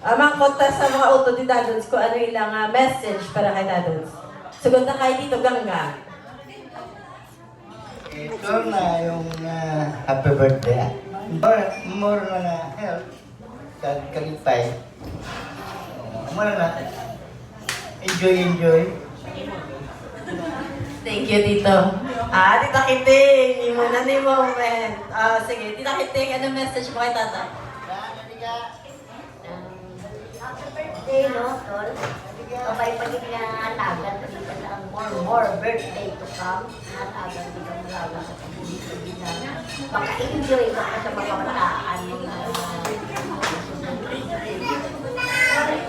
mangkota sa mga auto ni Dadods kung ano ilang message para kay Dadods. Sugod na kay Tito Gangga. Ito na yung happy birthday. More na health. Kalipay. More na. Enjoy. Thank you, Tito. Tita Kiting, hindi mo na ni moment. Sige, Tita Kiting, ano message mo kay Tata? Happy birthday, no, Tol? Kapay pa din nga atagan, pagkita na ang more birthday to come. Atagan din ang malawa sa pag-ibig na maka-enjoy ka sa mga kabataan mo na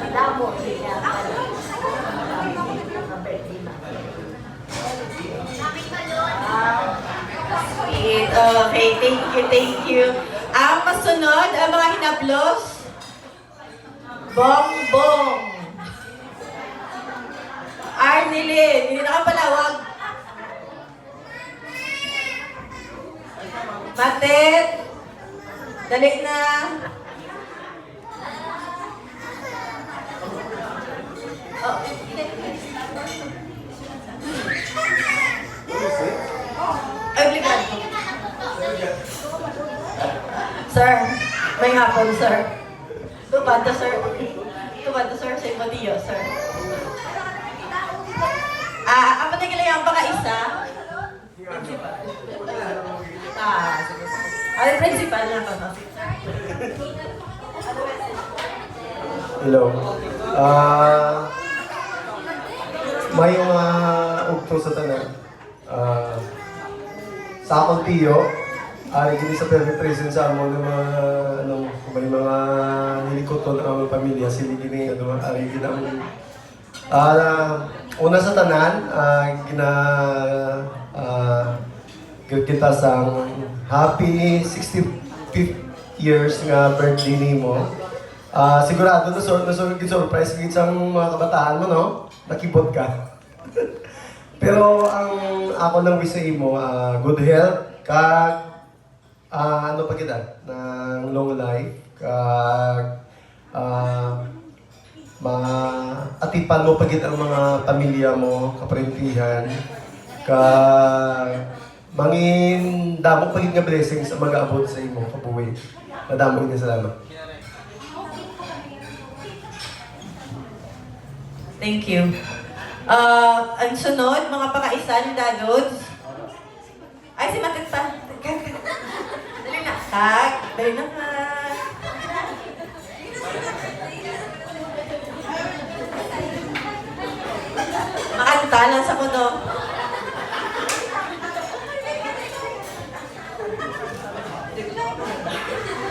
damo din nga pala. Mga birthday na. Sweet. Okay, thank you. Ang masunod, ang mga hinablos. Bongbong. Arnilin, hindi nakapalawag. Matet. Dali na. Oh, ay, blikad. Sir, may hapon, sir. Tupad sir. Sa Ibadio, sir. Ang patigilayang paka-isa. Principal. Sige. Principal lang ako. Hello. May mga ugto sa tanan. Sa akong tiyo, gini sa perfect present sa amon ng mga may mga hilikoton ng among pamilya, sili gini ari gina una sa tanan, kita sang happy 65th years nga birthday nimo. Sigurado na surprise gid sang mga kabataan mo, no? Nakibot ka. Pero ang ako lang wish sa imo, good health, kag ano pa kita, ng long life, kag atipan mo pagit ang mga pamilya mo, kaparentihan, kag mangin damo pagit nga blessings sa mag-aabot sa imo kabuhi. Nadamo nga salamat. Thank you. Ang sunod, mga pakaisa ni Dadods. Ay, si Matet pa. Dali na. Dali na ka. Makanta lang sa kuno.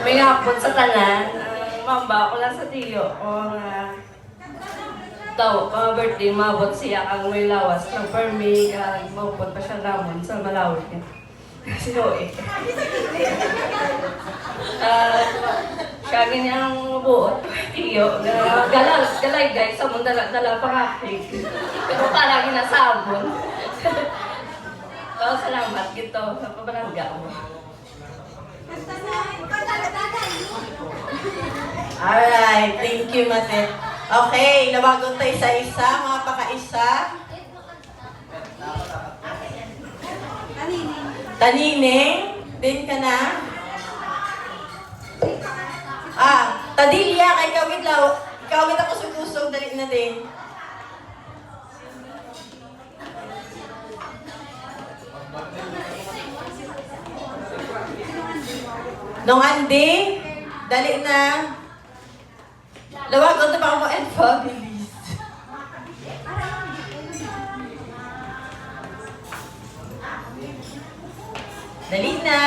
May hapon sa tanan, mamba ko lang sa tiyo. Mga birthday, mabot siya ang may lawas ng permi, maupot pa siya ramon sa malawit niya. Sinoe. Siya ganyang buot, tiyo, galay guys, sa mong dala pangakig. Pero parang ginasabon. Salamat gito sa pabalangga mo. Alright, thank you, Matet. Okay, lawagon tayo isa-isa, mga pakaisa. Tanining, din ka na. Tadilya, kay kawit law. Kawit ako susog, dali na din. Nung Andi, dali na. Lawagon na pa mo and families. Dali na.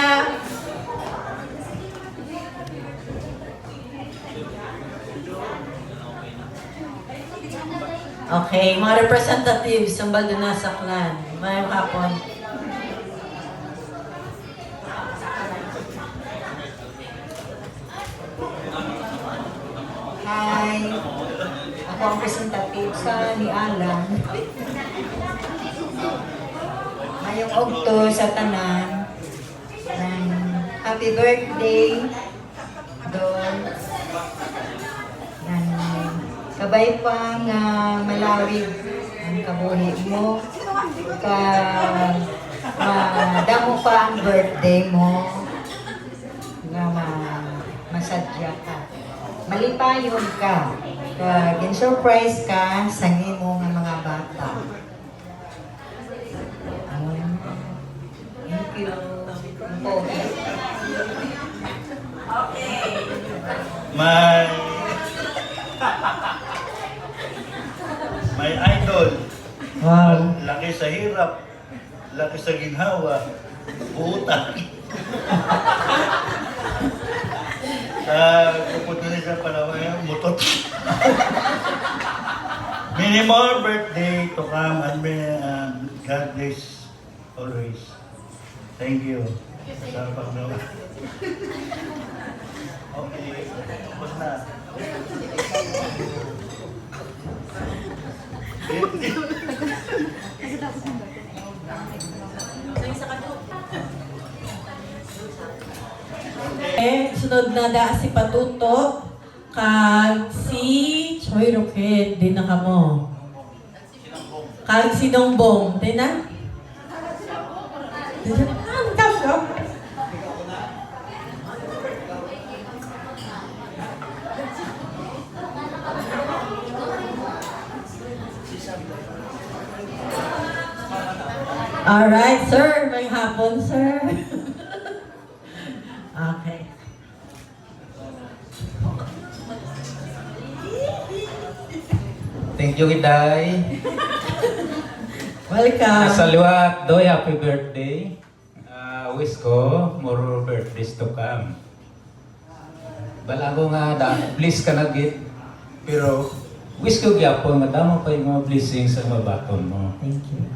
Okay, mga representatives ng Baldonasa Clan. Mayroong hapon. Hi! Ako ang representative sa ni Alan. Mayong ogto sa tanan. Happy birthday, Don. Yan. Mabay pa nga malawig ang kabuhi mo. Ka madamo pa ang birthday mo. Nga masadya ka. Malipayon ka. Gin-surprise ka sa imo nga mga bata. Thank you. May idol. Wow. Laki sa hirap. Laki sa ginhawa. Utang. Pupunta niya sa panahon ngayon, mutot. Many more birthday to come and God bless always. Thank you. Sa pagnawa. Okay. Tapos na. Sunod na da si Patuto, kag si Choy Roquette, din na kamo. Kag si Dongbong, din na? Ang tapos. Alright, sir. May hapon, sir. Okay. Thank you, Kiday. Welcome. Sa liwat, Doy, happy birthday. Wish ko, more birthdays to come. Balago nga, please ka na git. Pero, wish ko gyapon, madamo pa yung mga blessings sa mabaton mo. Thank you.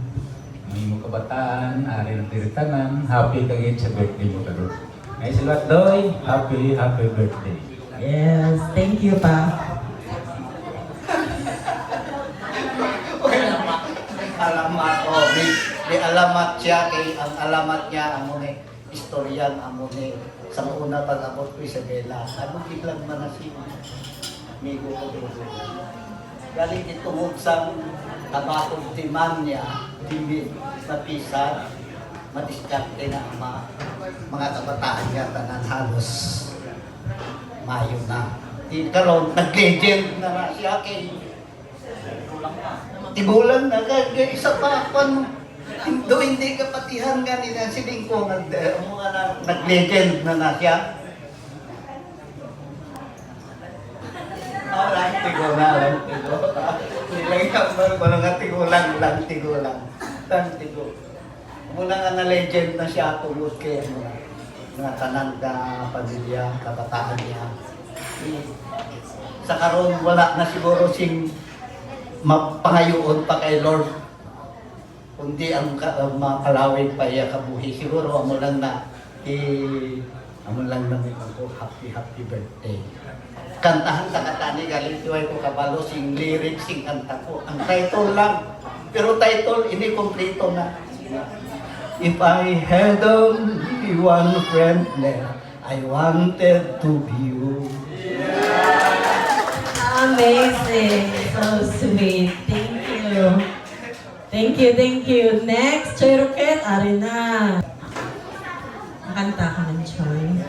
May mo kabataan, ari ng tiritanan, happy ka git sa birthday mo karo. Ngayon sa liwat, Doy, happy birthday. Yes, thank you pa. Alamat, may alamat siya kay ang alamat niya amo ni istoryan amo ni sa una pag-abot ko sa Bela. Ano biglang man na si Migo ko dito. Galing itungod sa tabakong timan niya, hindi sa pisan, madiskarte na ama, mga kabataan niya tanan halos mayo na. Karon nag-legend na siya kay Tibulan na kaya isa pa pan hindi ka patihan ganina siling ko nag-legend na siya. Lang tigo na lang tigo. Nilang mga tigulang lang tigulang. Tan tigo. Muna nga na legend na siya tungod kay mga tanan ka pamilya, kabataan niya. Sa karon wala na siguro sing mapangayoon pa kay Lord kundi ang makalawig pa iya kabuhi siguro amo lang na amo lang na may ko happy birthday kantahan ta katani galing tuway ko kabalo sing lyrics sing kanta ko ang title lang pero title ini kompleto na if I had only one friend left I wanted to be you. Amazing. So sweet. Thank you. Next, Choy Roquette, ari na. Nakanta ka ng Choy.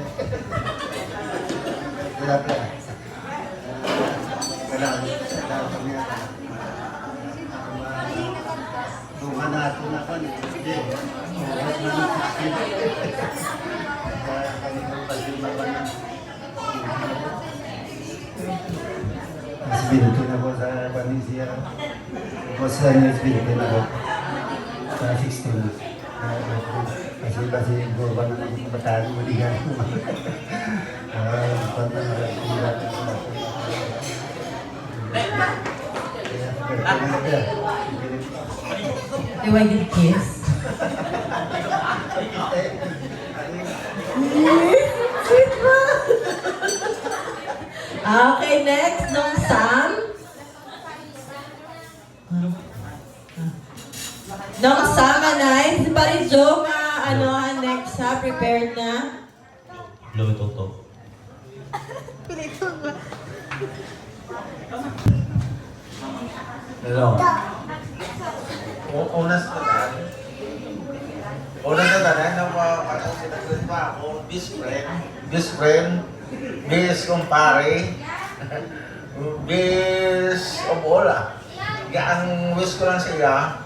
Tungan na ito na pa niya. Espiritu na po sa Panisya. Po sa espiritu na po. Sa 16. Kasi gurban na ng bataan mo di gano'n. Divided kiss. Sweet ba? Okay, next, nung Sam. Nung Sam, anay. Si Parijo, next ha, prepared na. Loy Toto. Hello. Una sa tanan na parang sinagsalit pa ako, best friend, best kumpare, best of all ang wish ko lang siya,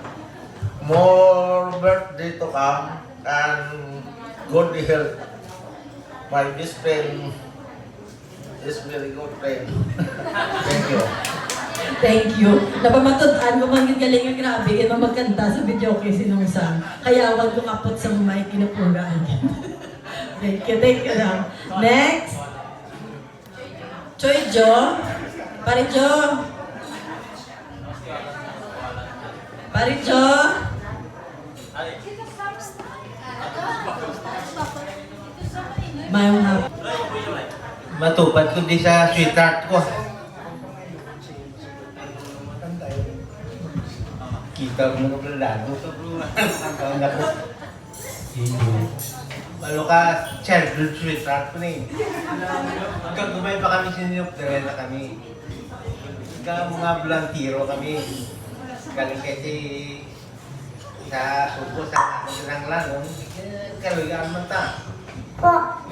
more birthday to come and good health. My best friend is very good friend. Thank you. Thank you. Napamatudan ko man galing yung grabe. Ito magkanta sa video kay sinungsang. Kaya wag ko kapot sa mic kinupugaan. Thank you lang. Next. Choy Jo. Pare Jo. Pare Jo. Mayong hap. Matupad ko di sa sweetheart ko. Kita mo ng lado sa bro. Ang ako. Malo ka, childhood sweetheart ko na eh. Kagumay pa kami sinilok na kami. Mga volunteero kami. Galing kasi sa suko sa ng lanong. Kaluyan man ta.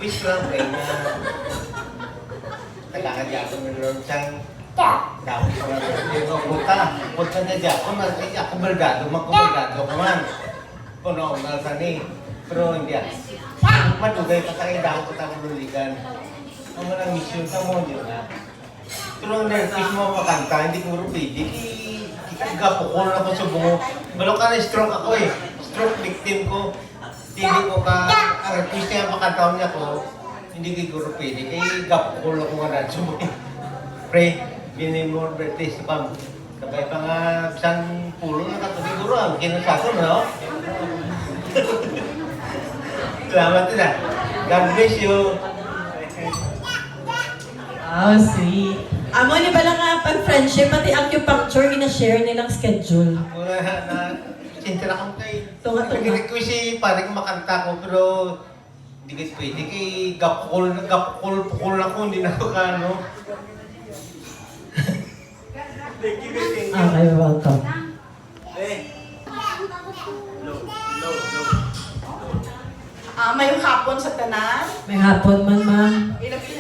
Wish ko lang kayo na tagakadya ko ng Lord siyang dapat ko lang punta na dyan ko man ako bergado magkubergado ko man puno na sani pero hindi matugay pa tayo dahil ko tayo luligan ang manang mission sa mo yun na pero ang nervous mo makanta hindi ko pwede kikagapukol ako sa bungo balok ka na stroke ako eh stroke victim ko hindi ko ka ang artist niya makataon niya ko hindi ko pwede kaya gapukol ako nga na pre bini mo birthday sa pam. Kabay pa nga isang pulo na kato siguro ang kinasato, no? Salamat din ah. God bless you. Oh, sweet. Amo ni pala nga pag-friendship, pati acupuncture, ina-share nilang schedule. Ako na sinta na kang kay. Tunga-tunga. Naginig ko si parang makanta ko, pero hindi kasi pwede kay gapukol ako, hindi na ako ka, no? Okay, welcome. Mayong hapon sa tanan. May hapon man, ma'am. Ilabi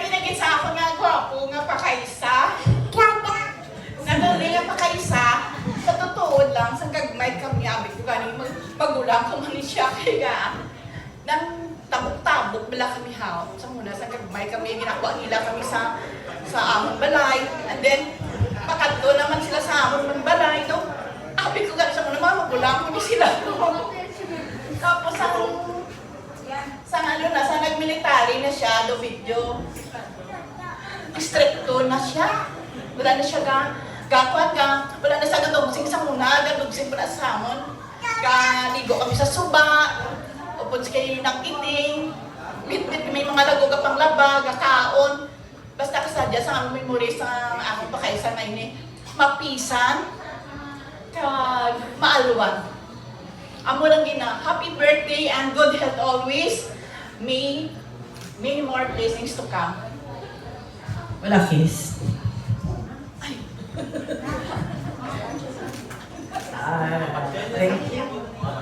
na sa ako nga gwapo nga pakaysa. Nadali nga pakaysa. Sa totoo lang, sa gagmay kami abit ko ganing magulang ko man siya kaya nang tabok-tabok bala kami haw. Sa muna sa gagmay kami ginagawa nila kami sa amon balay. And then makadto naman sila sa amon balay no. Abit ko ganing sa muna mga magulang ko ni sila. Tapos sa nag-military na siya, do video. Stricto na siya. Wala na siya wala na siya gadugsing sa muna, gadugsing pa na sa amon. Ligo kami sa suba, upod sa kayo ng iting, bit-bit may mga lago ka pang laba, kakaon. Basta kasadya sa among memory sa among pakaysa na ini, mapisan, kag maalwan. Amo lang gina, happy birthday and good health always. May many more blessings to come. Wala kiss. Thank you.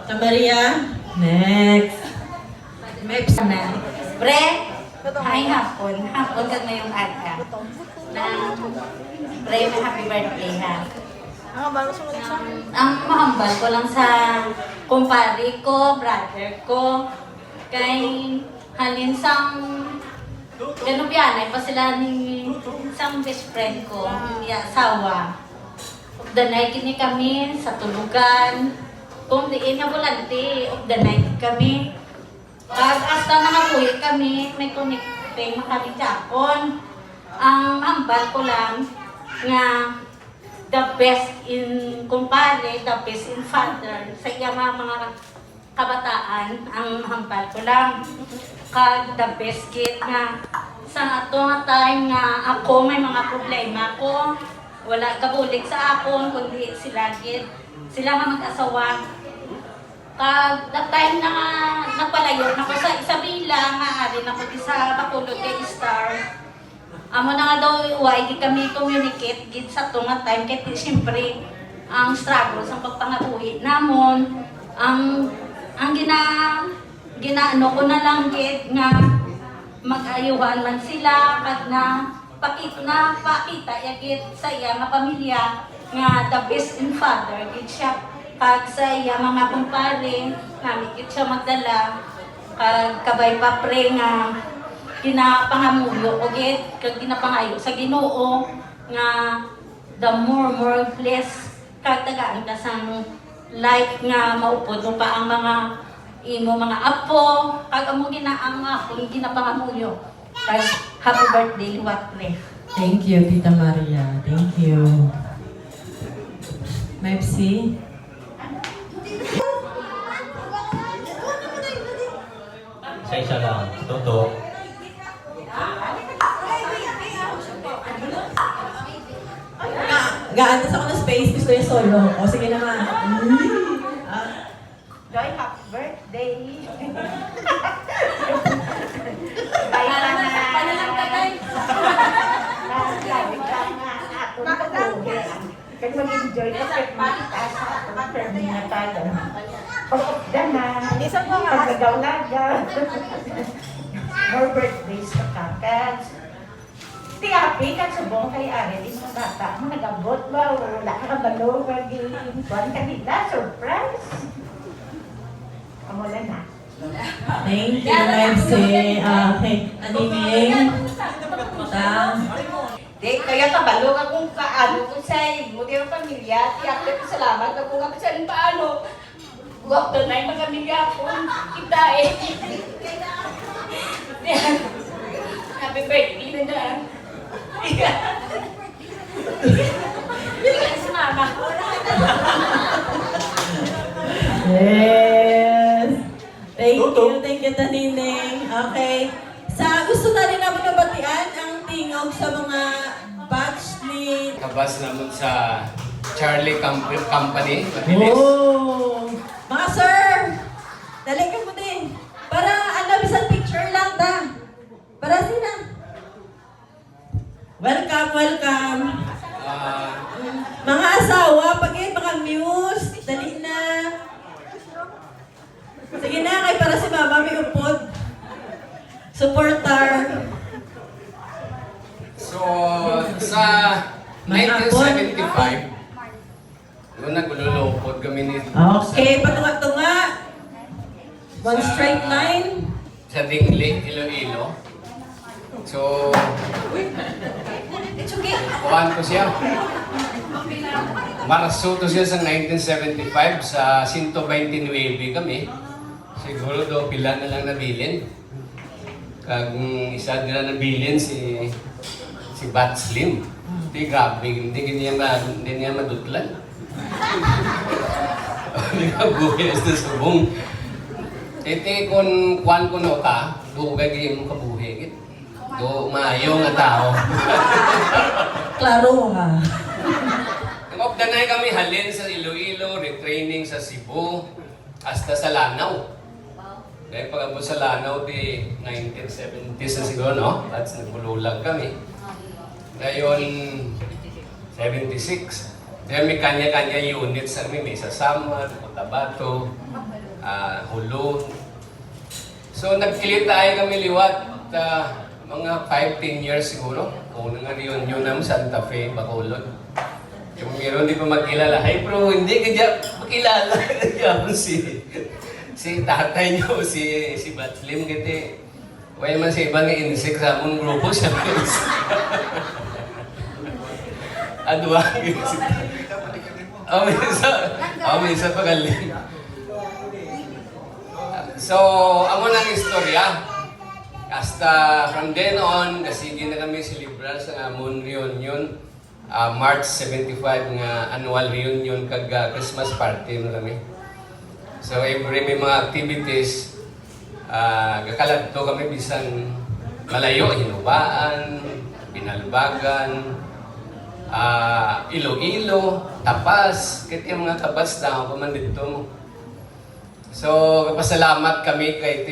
Sa Maria, next. May na. Pre, ay hapon ka ngayong aga. Pre, may happy birthday ha. Ang mahambal ko lang sa kumpare ko, brother ko, kay halin sang ganubianay pa sila ni isang best friend ko, ni asawa. Of the night kini kami sa tulugan, kung diin nga bulante, of the night kami. Pag hasta nakabuhi kami, may connecting kami Japon. Ang mahambal ko lang nga the best in kumpare, the best in father, sa iya mga kabataan, ang hambal ko lang. Kag the best kid nga, sa ato nga time nga ako may mga problema ko, wala kabulig sa akon, kundi sila gid, sila nga mag-asawa. Kag the time na nagpalayo na ko sa Isabela, nga ari na ko sa Bacolod kay Star, Amo na nga daw, why di kami communicate gid sa tunga time kay siyempre ang struggle sa pagpangabuhi namon ang ginaano ko na lang gid nga mag-ayuhan man sila kag na pakita yagit sa iya nga pamilya nga the best in father gid siya kag sa iya mga kumpare nami gid siya magdala kag kabay pa pre nga ginapangamuyo o gid kag ginapangayo sa Ginoo nga the more blessed kag tagaan ka sang life nga maupod mo pa ang mga imo mga apo kag amo ginaang kung ginapangamuyo kag happy birthday liwat pre. Thank you, Tita Maria. Thank you. Mepsi? Isa lang. Totoo. Gaantas ako ng space. Gusto niya solo. O, sige naman. Joy, happy birthday! Kaya mag-enjoy ka sa makita sa atong perming na tayo. Pag-updanan, pag-lagaw-lagaw. More birthdays ka kakad. Tiyapi ka subong kay Areline ng bata mo, nag-abot ba? Wala ka kabalo, mag-iwan ka nila, surprise! Kamula na. Thank you, Mepsi. Okay. Animing. Di, kaya kabalo ka kung kaano kung sa mo di ang pamilya. Tiyak ko salamat na kung ako sa paano. Huwag na na yung mga pamilya ko. Kita eh. Happy birthday na na. Bigyan si mama. Yes. Thank you, Tanining. Okay. Gusto na rin namin nabatian ang tingog sa mga batch ni... Kabas naman sa Charlie Company. Mabilis. Oh! Mga sir! Dali ka mo din. Para bisan picture lang da. Para sila. Welcome. Mga asawa, mga muse, dali na. Sige na, kay para si mama may upod. Supporter. So, sa 1975, noon naglulupod kami ni... Okay, patunga-tunga. One straight line. Sa Dingli, Iloilo. So, kuhaan ko siya. Marso to siya sa 1975 sa 129 kami. Siguro do pila na lang nabilin. Kag isa nila nabilin si Bat Slim. Di grabe, hindi niya madutlan. Hindi ka buhis na subong. Iti kung kuhan ko no ka, dugay mo kabuhi. Do maayo nga tao. Klaro ha. Nag-opdanay kami halin sa Iloilo, retraining sa Cebu, hasta sa Lanao. Dahil pag-abot sa Lanao, di 1970s na siguro, no? At nagbululag kami. Ngayon, 76. Dahil may kanya-kanya units kami. May sa Samar, Cotabato, Hulun. So, nagkilit tayo kami liwat. Mga 5-10 years siguro. Una nga reunion namin Santa Fe, Bacolod. Yung meron di pa magkilala. Hey bro, hindi ka dyan makilala. si tatay niyo, si Bat Slim, kasi wala man sa ibang insect sa among grupo siya. Adwa. Minsan pagaling. So, amo nang istorya. Hasta from then on, kasi na kami celebrar sa among reunion. March 75 nga annual reunion kag Christmas party na kami. So every may mga activities, gakaladto kami bisan malayo, Hinubaan, Binalbagan, Iloilo, Tapas, kaya yung mga kabas na ako man dito. So, kapasalamat kami kay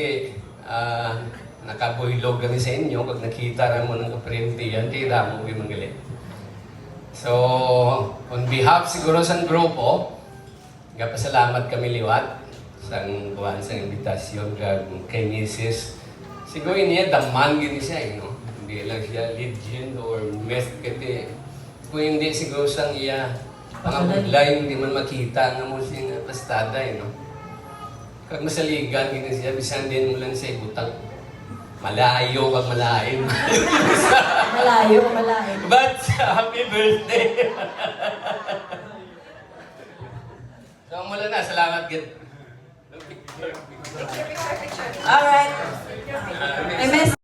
nakabuhilog kami sa inyo, pag nakita na mo ng kaprente yan, tira mo kayo magaling. So, on behalf siguro sa grupo, nagpasalamat kami liwat sa buwan sa imbitasyon kay Mrs. Siguro niya daman gini siya, no? Hindi lang siya legend or myth kati. Kung hindi siguro sang iya pangabudlay, hindi man makita nga mo siya pastada, no? Kag masaligan gini siya, bisan din mo lang siya ibutang. Malayo kag malain. Malayo, malayo. But happy birthday! So mula na, salamat gid. Alright. I miss